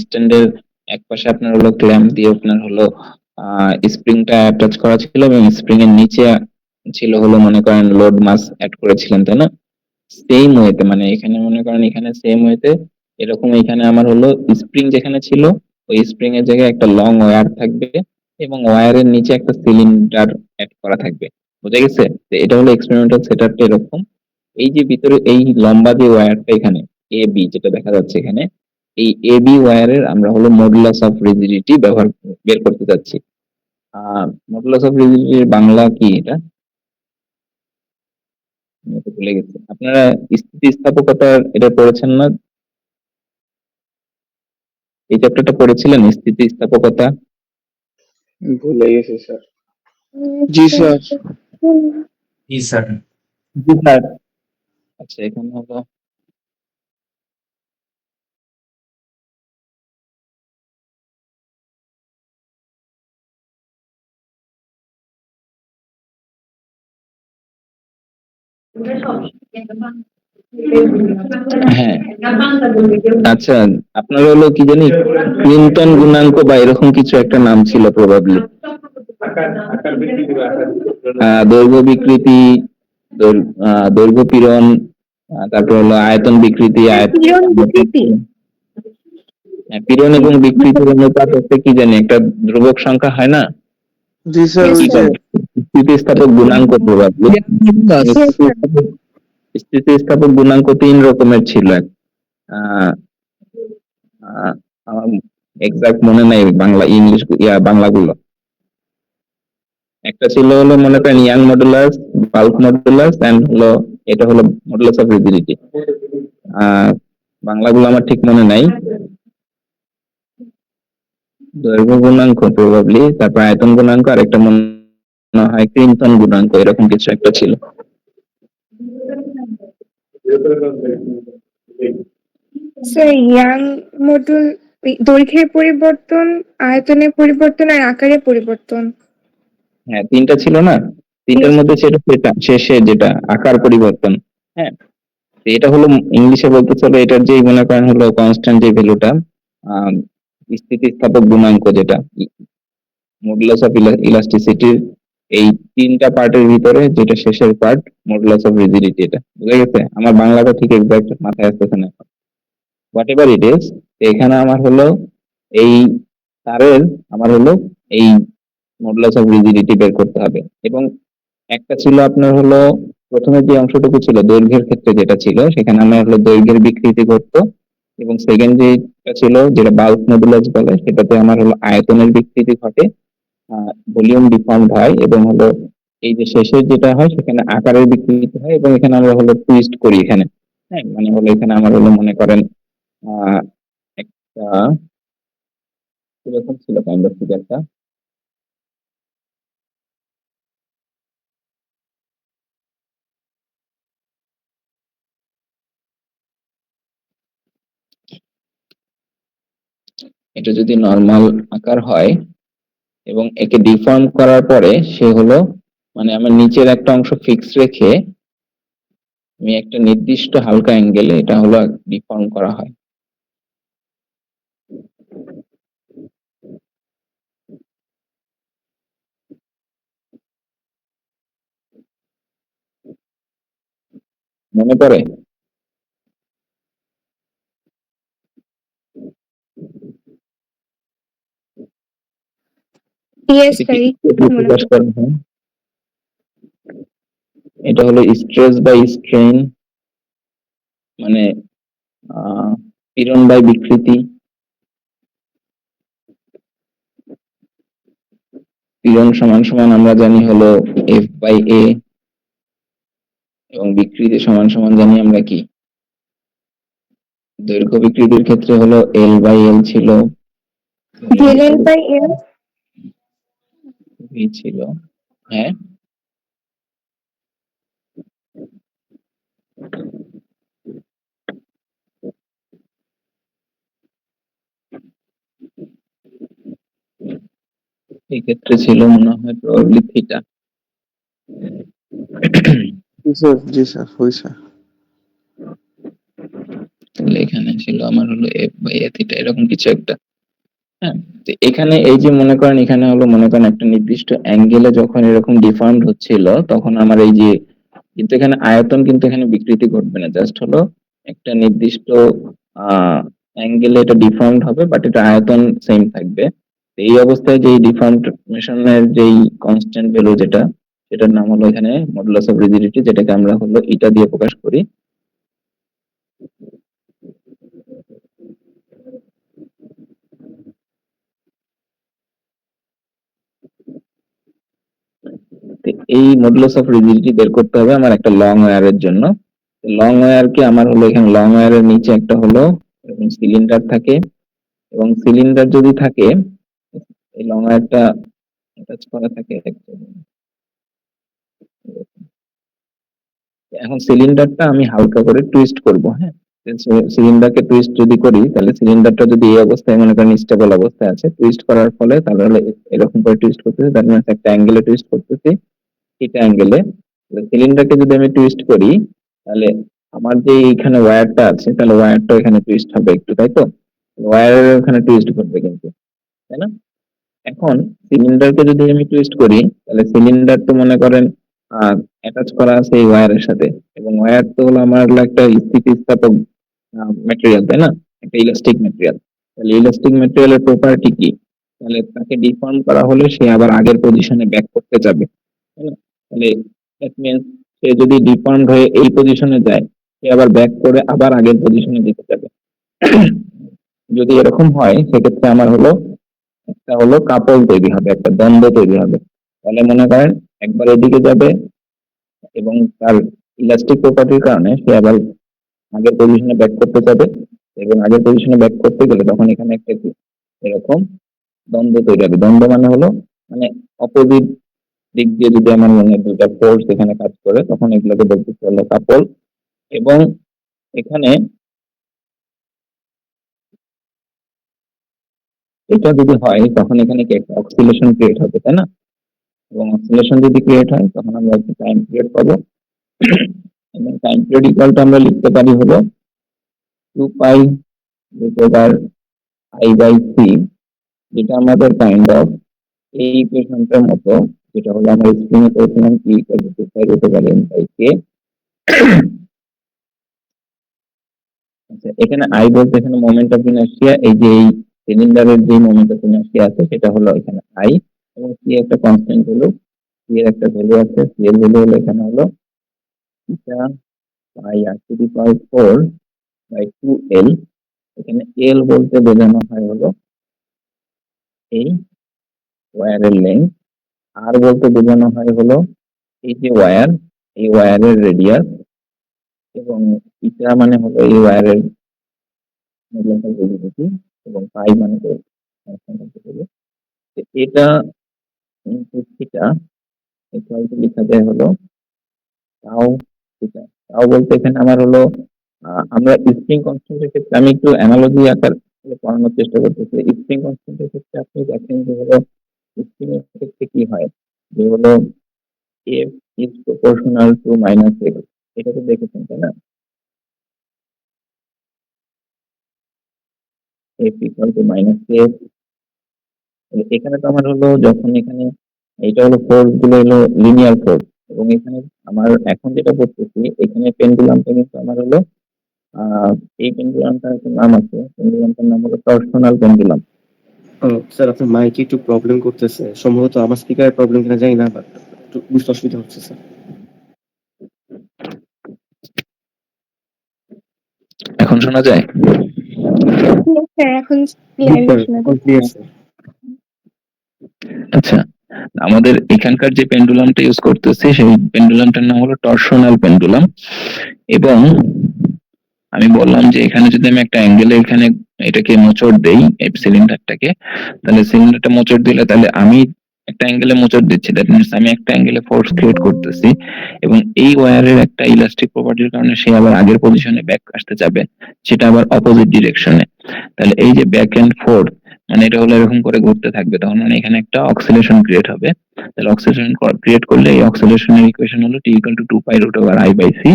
স্ট্যান্ডের একপাশে আপনার হলো ক্ল্যাম্প দিয়ে আপনার হলো স্প্রিংটা অ্যাটাচ করা ছিল এবং স্প্রিং এর নিচে ছিল হলো মনে করেন লোড মাস অ্যাড করেছিলেন, তাই না? সেম ওয়েতে মানে এখানে মনে করেন এখানে সেম ওয়েতে এরকম এখানে আমার হলো স্প্রিং যেখানে ছিল ওই স্প্রিং এর জায়গায় একটা লং ওয়্যার থাকবে এবং ওয়্যারের নিচে একটা সিলিন্ডার অ্যাড করা থাকবে। বুঝা গেছে? তো এটা হলো এক্সপেরিমেন্টাল সেটআপটা এরকম। এই যে ভিতরে এই লম্বা যে ওয়্যারটা এখানে এ বি যেটা দেখা যাচ্ছে এখানে, এই এ বি ওয়্যারের আমরা হলো মডুলাস অফ রিজিডিটি বের করতে যাচ্ছি। মডুলাস অফ রিজিডিটির বাংলা কি এটা? আমি তো ভুলে গেছি। আপনারা স্থিতিস্থাপকতার এটা পড়েছেন না? এই চ্যাপ্টারটা পড়েছিলেন স্থিতিস্থাপকতা? ভুলে গেছি স্যার। জি স্যার। জি স্যার। জি স্যার। আচ্ছা এখানে হলো হ্যাঁ আচ্ছা আপনার হলো কি জানি ক্লিনটন গুণাঙ্ক বা এরকম কিছু একটা নাম ছিল প্রবাবলি। দৈর্ঘ্য বিকৃতি, দৈর্ঘ্য পীড়ন, তারপর হলো আয়তন বিকৃতি, পীড়ন বিকৃতি। পীড়ন এবং বিকৃতির অনুপাত হচ্ছে কি জানি একটা ধ্রুবক সংখ্যা হয় না? জি স্যার, Yes, ওই sir. যে স্থিতিস্থাপক গুণাঙ্ক প্রবাবলি। Yes, sir. স্থিতিস্থাপক গুণাঙ্ক 3 রকমের ছিল। আহ আহ, আমার এক্সাক্ট মনে নাই বাংলা ইংলিশ বাংলাগুলো। একটা ছিল হলো মনে করেন Young modulus, bulk modulus and হলো এটা হলো মডুলাস অফ রিজিডিটি। বাংলাগুলো আমার ঠিক মনে নাই। দৈর্ঘ্য গুণাঙ্ক প্রবাবলি, তারপর আয়তন গুণাঙ্ক আর একটা মনে হয় ক্লিনটন গুণাঙ্ক এরকম কিছু একটা ছিল। স্যার ইয়াং মডুল দৈর্ঘ্যের পরিবর্তন, আয়তনের পরিবর্তন আর আকারের পরিবর্তন। হ্যাঁ তিনটা ছিল না? তিনটার মধ্যে সেটা শেষে যেটা আকার পরিবর্তন। হ্যাঁ তো এটা হলো ইংলিশে বলতে চলে এটার যেই মনে করেন হলো কনস্ট্যান্ট যে ভ্যালুটা স্থিতিস্থাপক গুণাঙ্ক যেটা মডুলাস অফ ইলাস্টিসিটির এই তিনটা পার্টের ভিতরে যেটা শেষের পার্ট মডুলাস অফ রিজিডিটি। এটা বুঝা গেছে? আমার বাংলাটা ঠিক এক্সাক্ট মাথায় আসতেছে না হোয়াট এভার ইট ইজ। এখানে আমার হলো এই তারের আমার হলো এই মডুলাস অফ রিজিডিটি বের করতে হবে এবং একটা ছিল আপনার হলো প্রথমে যে অংশটুকু ছিল দৈর্ঘ্যের ক্ষেত্রে যেটা ছিল সেখানে আমার হলো দৈর্ঘ্যের বিকৃতি ঘটতো এবং সেকেন্ড যেটা ছিল যেটা বাল্ক মডুলাস বলে সেটাতে আমার হলো আয়তনের বিকৃতি ঘটে, ভলিউম ডিফর্মড হয় এবং হলো এই যে শেষের যেটা হয় সেখানে আকারের বিকৃতি হয় এবং এখানে আমরা হলো টুইস্ট করি এখানে। হ্যাঁ মানে হলো এখানে আমার হলো মনে করেন একটা এরকম ছিল কাইন্ড অফ কিছু একটা। এটা যদি নর্মাল আকার হয় এবং একে ডিফর্ম করার পরে সে হলো মানে আমার নিচের একটা অংশ ফিক্স রেখে আমি একটা নির্দিষ্ট হালকা অ্যাঙ্গেলে এটা হলো ডিফর্ম করা হয়। মনে পড়ে? ইয়েস এটা স্যার, কি একটু মনে প্রকাশ পড়ে। করা হয়? এটা হলো স্ট্রেস বাই স্ট্রেন মানে পীড়ন বাই বিকৃতি। পীড়ন সমান সমান আমরা জানি হলো এফ বাই এ এবং বিকৃতি সমান সমান জানি আমরা কি দৈর্ঘ্য বিকৃতির ক্ষেত্রে হলো এল বাই এল ছিল, ডেল বাই এল। ভি ছিল। হ্যাঁ এই ক্ষেত্রে ছিল মনে হয় প্রবাবলি থিটা। জি স্যার, জি স্যার, ওই স্যার। তাহলে এখানে ছিল আমার হলো এফ বাই এ থিটা এরকম কিছু একটা। হ্যাঁ, তো এখানে এই যে মনে করেন এখানে হলো মনে করেন একটা নির্দিষ্ট অ্যাঙ্গেলে যখন এরকম ডিফর্মড হচ্ছিল তখন আমার এই যে, কিন্তু এখানে আয়তন কিন্তু এখানে বিকৃতি ঘটবে না, জাস্ট হলো একটা নির্দিষ্ট অ্যাঙ্গেলে এটা ডিফর্মড হবে বাট এটা আয়তন সেম থাকবে। তো এই অবস্থায় যে ডিফর্মেশনের যেই কনস্ট্যান্ট ভ্যালু যেটা, সেটার নাম হলো এখানে মডুলাস অফ রিজিডিটি, যেটাকে আমরা হলো এটা দিয়ে প্রকাশ করি। তো এই মডুলাস অফ রিজিডিটি বের করতে হবে আমার একটা লং ওয়্যারের জন্য। লং ওয়্যারকে আমার হলো এখানে লং ওয়্যারের নিচে একটা হলো সিলিন্ডার থাকে, এবং সিলিন্ডার যদি থাকে এই লং ওয়্যারটা অ্যাটাচ করা থাকে এখন সিলিন্ডারটা আমি হালকা করে টুইস্ট করব। হ্যাঁ, সিলিন্ডারকে টুইস্ট যদি করি তাহলে সিলিন্ডারটা যদি এই অবস্থায় মনে করেন স্টেবল অবস্থায় আছে, টুইস্ট করার ফলে তাহলে এরকম করে টুইস্ট করতেছি, তার মানে একটা অ্যাঙ্গেলে টুইস্ট করতেছি, এটা অ্যাঙ্গেলে। সিলিন্ডারকে যদি আমি টুইস্ট করি তাহলে আমার যে এখানে ওয়্যারটা আছে তাহলে ওয়্যারটা এখানে টুইস্ট হবে একটু, তাই তো? ওয়্যারের ওখানে টুইস্ট করবে কিন্তু, তাই না? এখন সিলিন্ডারকে যদি আমি টুইস্ট করি তাহলে সিলিন্ডার তো মনে করেন অ্যাটাচ করা আছে এই ওয়্যারের সাথে, এবং ওয়্যার তো হলো আমার হলো একটা স্থিতিস্থাপক ম্যাটেরিয়াল, তাই না? একটা ইলাস্টিক ম্যাটেরিয়াল। তাহলে ইলাস্টিক ম্যাটেরিয়ালের প্রপার্টি কি? তাহলে তাকে ডিফর্ম করা হলে সে আবার আগের পজিশনে ব্যাক করতে যাবে, তাই না? তাহলে দ্যাট মিন্স সে যদি ডিফর্মড হয়ে এই পজিশনে যায়, সে আবার ব্যাক করে আবার আগের পজিশনে দিতে যাবে। যদি এরকম হয় সেক্ষেত্রে আমার হলো একটা হলো কাপল তৈরি হবে, একটা দ্বন্দ্ব তৈরি হবে। তাহলে মনে করেন একবার এদিকে যাবে এবং তার ইলাস্টিক প্রপার্টির কারণে সে আবার আগের পজিশনে ব্যাক করতে যাবে, এবং আগের পজিশনে ব্যাক করতে গেলে তখন এখানে একটা কি এরকম দ্বন্দ্ব তৈরি হবে। দ্বন্দ্ব মানে হলো মানে অপোজিট দিক দিয়ে যদি আমার মনে হয় দুইটা ফোর্স এখানে কাজ করে তখন এগুলোকে বলতে হলো কাপল। এবং এখানে এটা যদি হয় তখন এখানে কি একটা অক্সিলেশন ক্রিয়েট হবে, তাই না? এবং অক্সিলেশন যদি ক্রিয়েট হয় তখন আমরা একটা টাইম পিরিয়ড পাবো, এবং টাইম পিরিয়ড ইকুয়ালটা আমরা লিখতে পারি হলো 2 pi root over I by C, যেটা আমাদের কাইন্ড অফ এই ইকুয়েশনটার মতো, যেটা হলো আমরা স্ক্রিনে করেছিলাম কি equal to 2 pi root over N by K. আচ্ছা, এখানে আই বলতে এখানে মোমেন্ট অফ ইনার্শিয়া, এই যে এই সিলিন্ডারের যে মোমেন্ট অফ ইনার্শিয়া আছে সেটা হলো এখানে আই, এবং সি একটা কনস্ট্যান্ট ভ্যালু, সি এর একটা ভ্যালু আছে, সি এর ভ্যালু হলো এখানে হলো theta pi R to the power 4 by 2l। এখানে এল বলতে বোঝানো হয় হলো এই ওয়্যারের লেন্থ, আর বলতে বোঝানো হয় হলো এই যে ওয়্যার, এই ওয়্যারের রেডিয়াস, এবং থিটা মানে হলো এই ওয়্যারের মডুলাস অফ রিজিডিটি, এবং পাই মানে তো constant of the value। তো এটা ইনটু থিটা ইকুয়াল টু লেখা যায় হলো টাও থিটা। টাও বলতে এখানে আমার হলো আমরা স্প্রিং কনস্ট্যান্টের ক্ষেত্রে আমি একটু অ্যানালজি আকার পড়ানোর চেষ্টা করতেছি। স্প্রিং কনস্ট্যান্টের ক্ষেত্রে আপনি দেখেন যে হলো স্প্রিং এর ক্ষেত্রে কি হয়, যে হলো F is proportional to minus x, এটা তো দেখেছেন তাই না? F equal to minus x. এখানে তো আমার হলো যখন এখানে এটা হলো ফোর্স গুলো হলো লিনিয়ার ফোর্স, এবং এখানে আমার এখন যেটা করতেছি এখানে পেন্ডুলামটা কিন্তু আমার হলো এই পেন্ডুলামটার একটা নাম আছে, পেন্ডুলামটার নাম হলো টর্সনাল পেন্ডুলাম। স্যার আপনার মাইকে একটু প্রবলেম করতেছে, সম্ভবত আমার স্পিকারের প্রবলেম কিনা জানি না, বাট একটু বুঝতে অসুবিধা হচ্ছে স্যার। এখন শোনা যায়? স্যার এখন ক্লিয়ারলি শোনা এখন ক্লিয়ার স্যার। আচ্ছা, আমাদের এখানকার যে পেন্ডুলামটা ইউজ করতেছি সেই পেন্ডুলামটার নাম হলো টর্সনাল পেন্ডুলাম। এবং আমি বললাম যে এখানে যদি আমি একটা অ্যাঙ্গেলে এখানে এটাকে মোচড় দেই এই সিলিন্ডারটাকে, তাহলে সিলিন্ডারটা মোচড় দিলে তাহলে আমি একটা অ্যাঙ্গেলে মোচড় দিচ্ছি, দ্যাট মিনস আমি একটা অ্যাঙ্গেলে ফোর্স ক্রিয়েট করতেছি, এবং এই ওয়্যারের একটা ইলাস্টিক প্রপার্টির কারণে সে আবার আগের পজিশনে ব্যাক আসতে যাবে, সেটা আবার অপোজিট ডিরেকশনে। তাহলে এই যে ব্যাক এন্ড ফোর্থ মানে এটা হলো এরকম করে ঘুরতে থাকবে, তখন মানে এখানে একটা অক্সিলেশন ক্রিয়েট হবে। তাহলে অক্সিলেশন ক্রিয়েট করলে এই অক্সিলেশনের ইকুয়েশন হলো T equal to 2 pi root over I by C,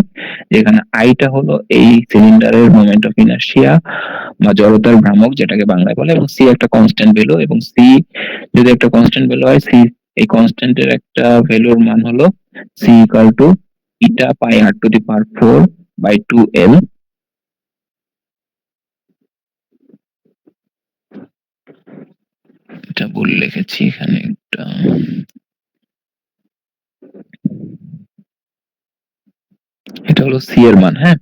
যেখানে আইটা হলো এই সিলিন্ডারের মোমেন্ট অফ ইনার্শিয়া বা জড়তার ভ্রামক যেটাকে বাংলায় বলে, এবং সি একটা কনস্ট্যান্ট ভ্যালু, এবং সি যদি একটা কনস্ট্যান্ট ভ্যালু হয়, সি এই কনস্ট্যান্টের একটা ভ্যালুর মান হলো C equal to eta pi R to the power 4 by 2l। এটা ভুল লিখেছি এখানে একটা, এটা হলো সি এর মান। হ্যাঁ,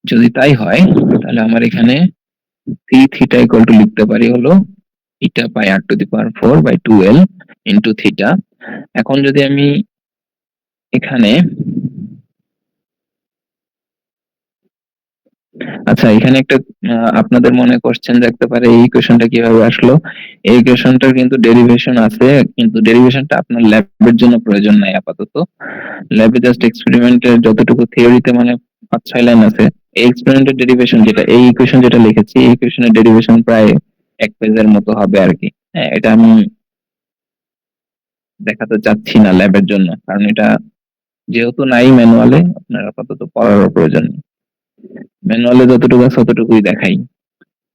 যদি তাই হয় তাহলে আমার এখানে সি থিটা ইকুয়াল টু লিখতে পারি হলো eta pi R to the power 4 by 2l into theta. এখন যদি আমি এখানে, আচ্ছা এখানে একটা আপনাদের মনে কোশ্চেন থাকতে পারে এই ইকুয়েশনটা কিভাবে আসলো। এই ইকুয়েশনটার কিন্তু ডেরিভেশন আছে, কিন্তু ডেরিভেশনটা আপনার ল্যাবের জন্য প্রয়োজন নাই আপাতত। ল্যাবে জাস্ট এক্সপেরিমেন্টের যতটুকু থিওরিতে মানে 5-6 লাইন আছে, এই এক্সপেরিমেন্টের ডেরিভেশন যেটা, এই ইকুয়েশন যেটা লিখেছি, এই ইকুয়েশনের ডেরিভেশন প্রায় 1 পেজের মতো হবে আর কি। হ্যাঁ, এটা আমি দেখাতে চাচ্ছি না ল্যাবের জন্য, কারণ এটা যেহেতু নাই ম্যানুয়ালে, আপনার আপাতত পড়ার প্রয়োজন নেই। ম্যানুয়ালে যতটুকু আছে ততটুকুই দেখাই।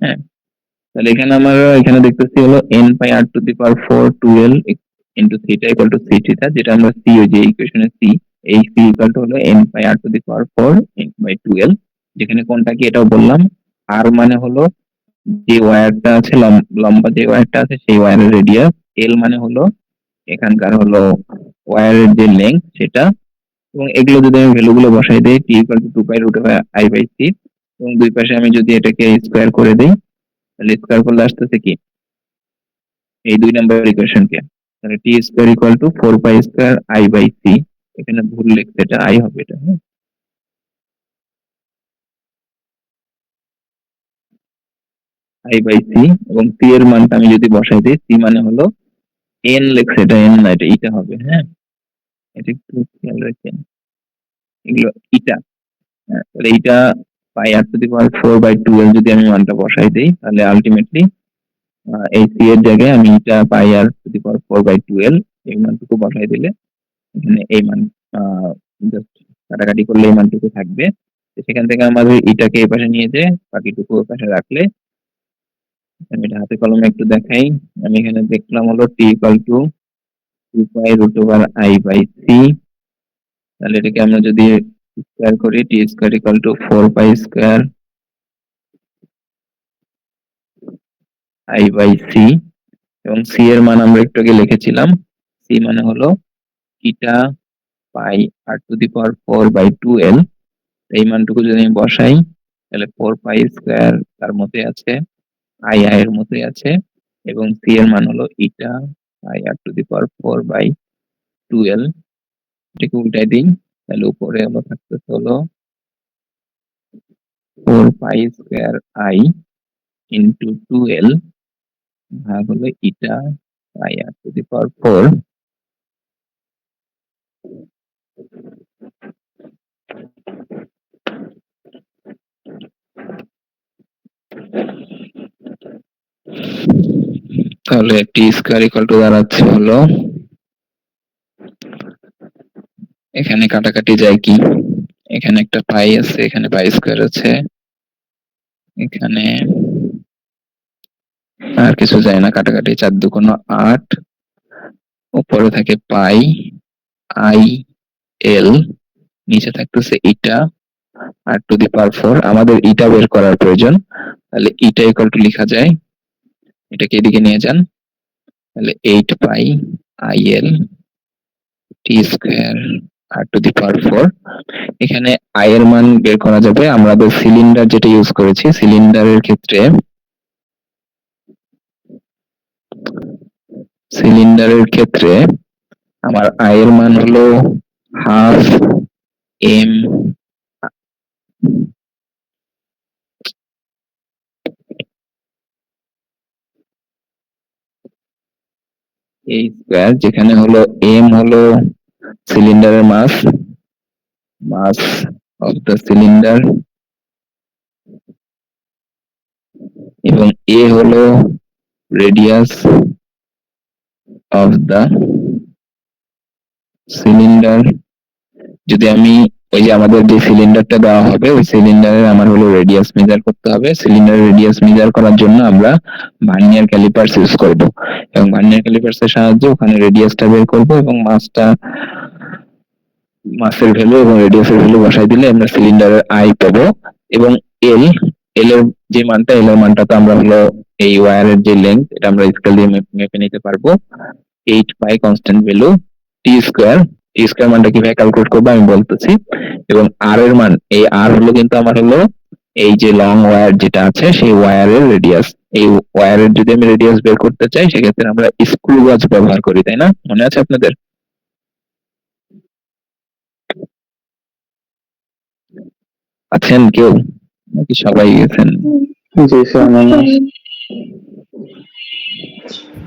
হ্যাঁ, তাহলে এখানে আমরা এখানে দেখতেছি হলো n pi r to the power 4 2l into theta equal to c theta, যেটা আমরা c ওই যে ইকুয়েশনে c, এই c ইকুয়াল টু হলো n pi r to the power 4 by 2l, যেখানে কোনটা কি এটাও বললাম। r মানে হলো যে ওয়্যারটা আছে, লম্বা যে ওয়্যারটা আছে সেই ওয়্যারের রেডিয়াস, l মানে হলো এখানকার হলো ওয়্যারের যে লেংথ সেটা, এবং এগুলো যদি আমি ভ্যালু গুলো বসাই দেই t equal to 2 pi root over i by c, এবং দুই পাশে আমি যদি এটাকে স্কয়ার করে দেই তাহলে স্কয়ার করলে আসতেছে কি এই 2 নাম্বার ইকুয়েশনকে, তাহলে t square equal to 4 pi square i by c, এখানে ভুল লিখতে, এটা i হবে এটা। হ্যাঁ, i বাই c, এবং c এর মানটা আমি যদি বসাই দেই, c মানে হলো n লিখছে, এটা n না, এটা ইটা হবে। হ্যাঁ, এটা একটু খেয়াল রাখেন, এগুলো ইটা। হ্যাঁ, তাহলে ইটা pi R to the power 4 by 2l যদি আমি মানটা বসাই দেই তাহলে আলটিমেটলি এই c এর জায়গায় আমি ইটা pi R to the power 4 by 2l এই মানটুকু বসাই দিলে এখানে এই মান জাস্ট কাটাকাটি করলে এই মানটুকু থাকবে। তো সেখান থেকে আমাদের ইটাকে এই পাশে নিয়ে যেয়ে বাকিটুকু ওই পাশে রাখলে, আমি এটা হাতে কলমে একটু দেখাই। আমি এখানে দেখলাম হলো t equal to 2 pi root over i by c, তাহলে এটাকে আমরা যদি স্কয়ার করি, t square equal to 4 pi square i by c, এবং c এর মান আমরা একটু আগে লিখেছিলাম, c মানে হলো eta pi R to the power 4 by 2l। এই মানটুকু যদি আমি বসাই তাহলে 4 পাই স্কয়ার তার মধ্যে আছে, i এর মধ্যে আছে, এবং c এর মান হলো eta pi R to the power 4 by 2l। এটাকে উল্টাই দিই তাহলে উপরে হলো থাকতেছে হলো 4 pi square i into 2l ভাগ হলো eta pi R to the power 4। তাহলে টি স্কয়ার ইকুয়াল টু দাঁড়াচ্ছে হলো, এখানে কাটাকাটি যায় কি, এখানে একটা পাই আছে, এখানে পাই স্কয়ার আছে, এখানে আর কিছু যায় না, কাটাকাটি 4 দুগুণ 8, উপরে থাকে পাই আই এল, নিচে থাকতেছে ইটা আর টু দি পাওয়ার 4। আমাদের ইটা বের করার প্রয়োজন, তাহলে ইটা ইকুয়াল টু লেখা যায়, এটাকে এদিকে নিয়ে যান, তাহলে 8 pi I L T square R to the power 4। এখানে আই এর মান বের করা যাবে, আমাদের সিলিন্ডার যেটা ইউজ করেছি, সিলিন্ডারের ক্ষেত্রে আমার আই এর মান হলো হাফ এম এই স্কয়ার, যেখানে হলো এম হলো সিলিন্ডারের মাস অফ দ্য সিলিন্ডার, এবং এ হলো রেডিয়াস অফ দ্য সিলিন্ডার। যদি আমি ওই যে আমাদের যে সিলিন্ডারটা দেওয়া হবে ওই সিলিন্ডারের আমার হলো রেডিয়াস মেজার করতে হবে। সিলিন্ডারের রেডিয়াস মেজার করার জন্য আমরা ভার্নিয়ার ক্যালিপার্স ইউজ করব এবং ভার্নিয়ার ক্যালিপার্স এর সাহায্যে ওখানে রেডিয়াসটা বের করব এবং মাসের ভ্যালু এবং রেডিয়াসের ভ্যালু বসাই দিলে আমরা সিলিন্ডারের আই পাবো এবং এল এল এর যে মানটা এল এর মানটা তো আমরা হলো এই ওয়্যারের যে লেন্থ এটা আমরা স্কেল দিয়ে মেপে নিতে পারবো 8 পাই কনস্ট্যান্ট ভ্যালু টি স্কয়ার মানটা কিভাবে ক্যালকুলেট করবো আমি বলতেছি। এবং আর এর মান, এই আর হলো কিন্তু আমার হলো এই যে লং ওয়্যার যেটা আছে সেই ওয়্যারের রেডিয়াস। এই ওয়্যারের যদি আমি রেডিয়াস বের করতে চাই সেক্ষেত্রে আমরা স্ক্রু গজ ব্যবহার করি, তাই না? মনে আছে আপনাদের? আছেন কেউ নাকি সবাই গেছেন? জি স্যার মনে আছে।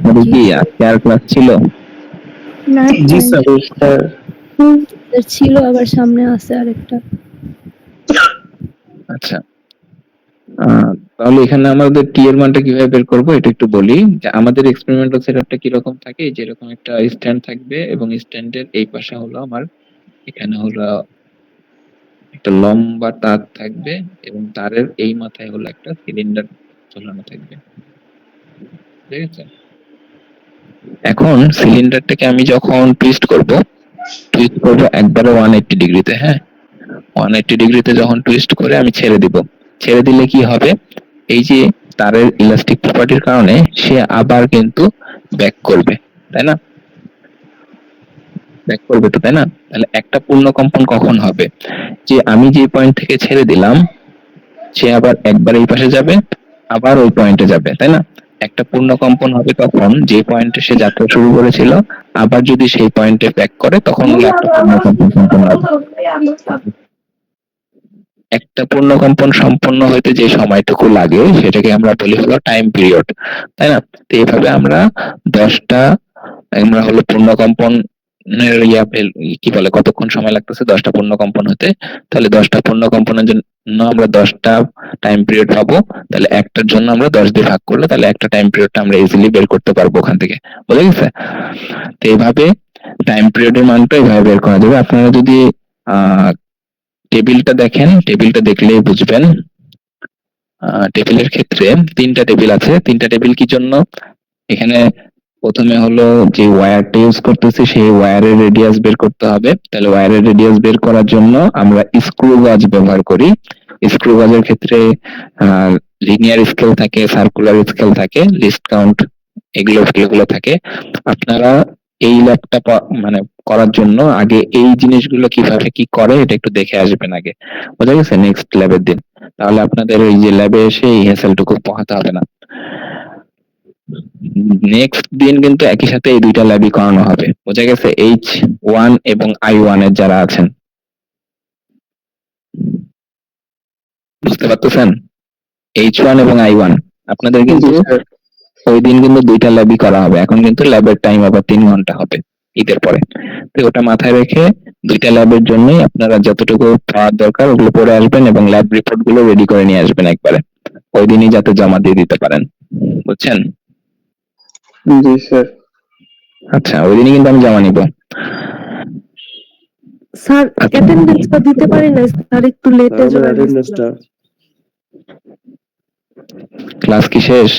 আমাদের কি আজকে আর ক্লাস ছিল? না জি স্যার। স্যার। স্যার স্যার ছিল, আবার সামনে আছে আরেকটা। আচ্ছা, তাহলে এখানে আমাদের টি এর মানটা কিভাবে বের করবো এটা একটু বলি। যে আমাদের এক্সপেরিমেন্টাল সেটআপটা কিরকম থাকে, যেরকম একটা স্ট্যান্ড থাকবে এবং স্ট্যান্ডের এই পাশে হলো আমার এখানে হলো একটা লম্বা তার থাকবে এবং তারের এই মাথায় হলো একটা সিলিন্ডার ঝোলানো থাকবে, ঠিক আছে? এখন সিলিন্ডারটাকে আমি যখন টুইস্ট করব একবারে 180 ডিগ্রিতে, হ্যাঁ 180 ডিগ্রিতে যখন টুইস্ট করে আমি ছেড়ে দিব, ছেড়ে দিলে কি হবে, এই যে তারের ইলাস্টিক প্রপার্টির কারণে সে আবার কিন্তু ব্যাক করবে, তাই না? ব্যাক করবে তো, তাই না? তাহলে একটা পূর্ণ কম্পন কখন হবে, যে আমি যে পয়েন্ট থেকে ছেড়ে দিলাম সে আবার একবার এই পাশে যাবে আবার ওই পয়েন্টে যাবে, তাই না? একটা পূর্ণ কম্পন হবে তখন যে পয়েন্টে সে যাত্রা শুরু করেছিল আবার যদি সেই পয়েন্টে ব্যাক করে তখন হলো একটা পূর্ণ কম্পন সম্পন্ন হবে। একটা পূর্ণ কম্পন সম্পন্ন হইতে যে সময়টুকু লাগে সেটাকে আমরা বলি হলো টাইম পিরিয়ড, তাই না? তো এইভাবে আমরা 10টা আমরা হলো পূর্ণ কম্পন কি বলে কতক্ষণ সময় লাগতেছে 10টা পূর্ণ কম্পন হতে, তাহলে 10টা পূর্ণ কম্পনের জন্য আমরা 10টা টাইম পিরিয়ড পাবো। তাহলে একটার জন্য আমরা 10 দিয়ে ভাগ করলে তাহলে একটা টাইম পিরিয়ডটা আমরা ইজিলি বের করতে পারবো ওখান থেকে, বুঝা গেছে? তো এইভাবে টাইম পিরিয়ডের মানটা এইভাবে বের করা যাবে। আপনারা যদি টেবিলটা দেখেন, টেবিলটা দেখলেই বুঝবেন। টেবিলের ক্ষেত্রে 3টা টেবিল আছে। 3টা টেবিল কি জন্য? এখানে প্রথমে হলো যে ওয়্যারটা ইউজ করতেছি সেই ওয়্যারের রেডিয়াস বের করতে হবে। তাহলে ওয়্যারের রেডিয়াস বের করার জন্য আমরা স্ক্রু গজ ব্যবহার করি। স্ক্রু গজের ক্ষেত্রে লিনিয়ার স্কেল থাকে, সার্কুলার স্কেল থাকে, লিস্ট কাউন্ট এগুলো থাকে। আপনারা এই ল্যাবটা মানে করার জন্য আগে এই জিনিসগুলো কিভাবে কি করে এটা একটু দেখে আসবেন আগে, বুঝা গেছে? নেক্সট ল্যাবের দিন তাহলে আপনাদের ওই যে ল্যাবে এসে এই হ্যাসেলটুকু পোহাতে হবে না। নেক্সট দিন কিন্তু একই সাথে এই দুইটা ল্যাবই করানো হবে, বোঝা গেছে? H1 এবং I1 এর যারা আছেন বুঝতে পারতেছেন? H1 এবং I1 আপনাদের কিন্তু ওই দিন কিন্তু দুইটা ল্যাবই করা হবে। এখন কিন্তু ল্যাবের টাইম আবার 3 ঘন্টা হবে ঈদের পরে। তো ওটা মাথায় রেখে দুইটা ল্যাবের জন্যই আপনারা যতটুকু পাওয়ার দরকার ওগুলো পড়ে আসবেন এবং ল্যাব রিপোর্ট গুলো রেডি করে নিয়ে আসবেন একবারে, ওই দিনই যাতে জমা দিয়ে দিতে পারেন, বুঝছেন? জি স্যার। আচ্ছা, ওই দিনই কিন্তু আমি জমা নিব। স্যার অ্যাটেন্ডেন্সটা দিতে পারি না স্যার, একটু লেটে আমার চলে অ্যাটেন্ডেন্সটা ক্লাস কি শেষ?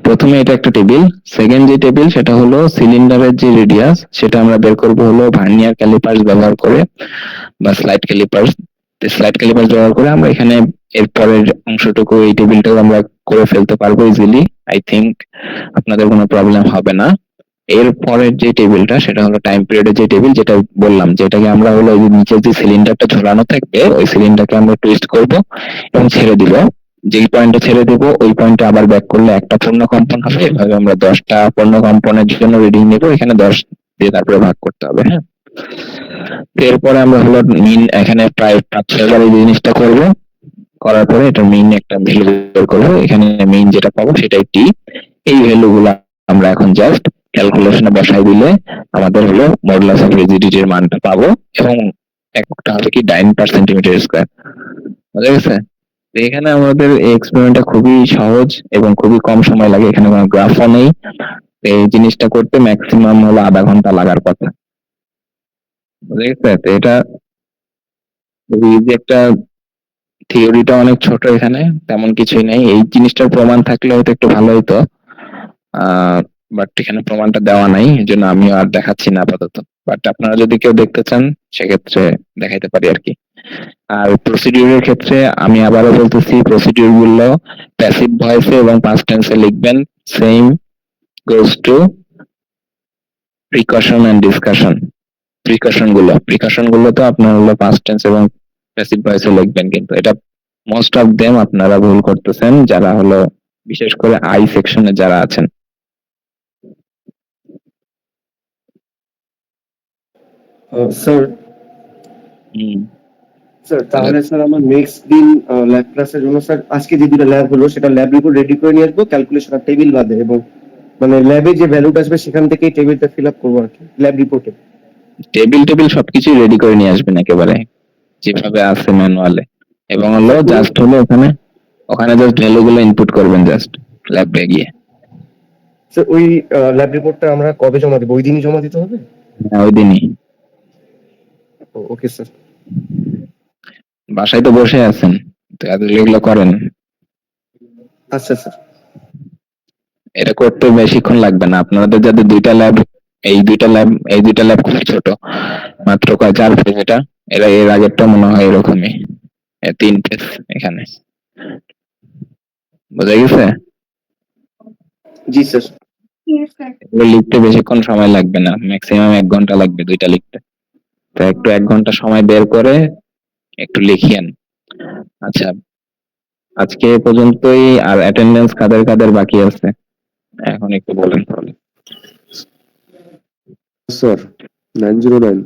প্রথমে এটা একটা টেবিল, সেকেন্ড যে টেবিল সেটা হলো সিলিন্ডারের যে রেডিয়াস সেটা আমরা বের করব হলো ভার্নিয়ার ক্যালিপার্স ব্যবহার করে বা স্লাইড ক্যালিপার্স। স্লাইড ক্যালিপার্স ব্যবহার করে আমরা এখানে এর পরের অংশটুকু এই টেবিলটাও আমরা করে ফেলতে পারবো ইজিলি। আই থিংক আপনাদের কোনো প্রবলেম হবে না। এর পরের যে টেবিলটা সেটা হলো টাইম পিরিয়ডের যে টেবিল, যেটা বললাম যেটাকে আমরা হলো ওই নিচে যে সিলিন্ডারটা ঝোলানো থাকবে ওই সিলিন্ডারকে আমরা টুইস্ট করব এবং ছেড়ে দিব। যেই পয়েন্টে ছেড়ে দেব ওই পয়েন্টে আবার ব্যাক করলে একটা পূর্ণ কম্পন হবে। এভাবে আমরা 10টা পূর্ণ কম্পনের জন্য রিডিং নেব, এখানে 10 দিয়ে তারপরে ভাগ করতে হবে, হ্যাঁ? এরপরে আমরা হলো মিন এখানে প্রায় 5-6 বার এই জিনিসটা করব, করার পরে এটা মিন একটা ভ্যালু বের করব। এখানে মিন যেটা পাবো সেটাই টি। এই ভ্যালুগুলো আমরা এখন জাস্ট ক্যালকুলেশনে বসাই দিলে আমাদের হলো মডুলাস অফ রিজিডিটির মানটা পাবো এবং একটা হবে কি ডাইন পার সেন্টিমিটার স্কয়ার, বুঝা গেছে? তো এখানে আমাদের এই এক্সপেরিমেন্টটা খুবই সহজ এবং খুবই কম সময় লাগে, এখানে কোনো গ্রাফও নেই। এই জিনিসটা করতে ম্যাক্সিমাম হলো আধা ঘন্টা লাগার কথা, বুঝে গেছে? তো এটা এই যে একটা থিওরিটা অনেক ছোট, এখানে তেমন কিছুই নেই। এই জিনিসটার প্রমাণ থাকলে হয়তো একটু ভালো হতো, বাট এখানে প্রমাণটা দেওয়া নাই, এই জন্য আমিও আর দেখাচ্ছি না আপাতত। বাট আপনারা যদি কেউ দেখতে চান সেক্ষেত্রে দেখাইতে পারি আর কি। আর প্রসিডিউরের ক্ষেত্রে আমি আবারও বলতেছি, প্রসিডিউর গুলো প্যাসিভ ভয়েসে এবং পাস্ট টেন্সে লিখবেন। Same goes to precaution and discussion. Precaution গুলো তো আপনার হলো পাস্ট টেন্স এবং প্যাসিভ ভয়েসে লিখবেন, কিন্তু এটা মোস্ট অফ দেম আপনারা ভুল করতেছেন, যারা হলো বিশেষ করে আই সেকশনে যারা আছেন। স্যার হুম। স্যার তাহলে স্যার আমার নেক্সট দিন ল্যাব ক্লাসের জন্য স্যার আজকে যে দুটো ল্যাব হলো সেটা ল্যাব রিপোর্ট রেডি করে নিয়ে আসবো, ক্যালকুলেশন আর টেবিল বাদে, এবং মানে ল্যাবে যে ভ্যালুটা আসবে সেখান থেকেই টেবিলটা ফিল আপ করবো আর কি ল্যাব রিপোর্টে। টেবিল সবকিছু রেডি করে নিয়ে আসবেন একেবারে যেভাবে আছে ম্যানুয়ালে, এবং হলো জাস্ট হলো ওখানে জাস্ট ভ্যালু গুলো ইনপুট করবেন জাস্ট ল্যাবে গিয়ে। স্যার ওই ল্যাব রিপোর্টটা আমরা কবে জমা দেবো? ওই দিনই জমা দিতে হবে? হ্যাঁ, ওই দিনই। Okay sir. বাসায় তো বসে আছেন, তো এগুলো করেন। আচ্ছা স্যার। এটা করতে বেশিক্ষণ লাগবে না। আপনাদের যাদের এই দুইটা ল্যাব খুব ছোট, মাত্র 4 পেজ। এর আগেরটা মনে হয় এরকমই 3 পেজ। এখানে বোঝা গেছে? জি স্যার। এগুলো লিখতে বেশিক্ষণ সময় লাগবে না, ম্যাক্সিমাম 1 ঘন্টা লাগবে দুইটা লিখতে। তো একটু 1 ঘন্টা সময় বের করে একটু লিখিয়েন। আচ্ছা, আজকে এ পর্যন্তই। আর অ্যাটেন্ডেন্স কাদের বাকি আছে এখন একটু বলেন তাহলে। স্যার 909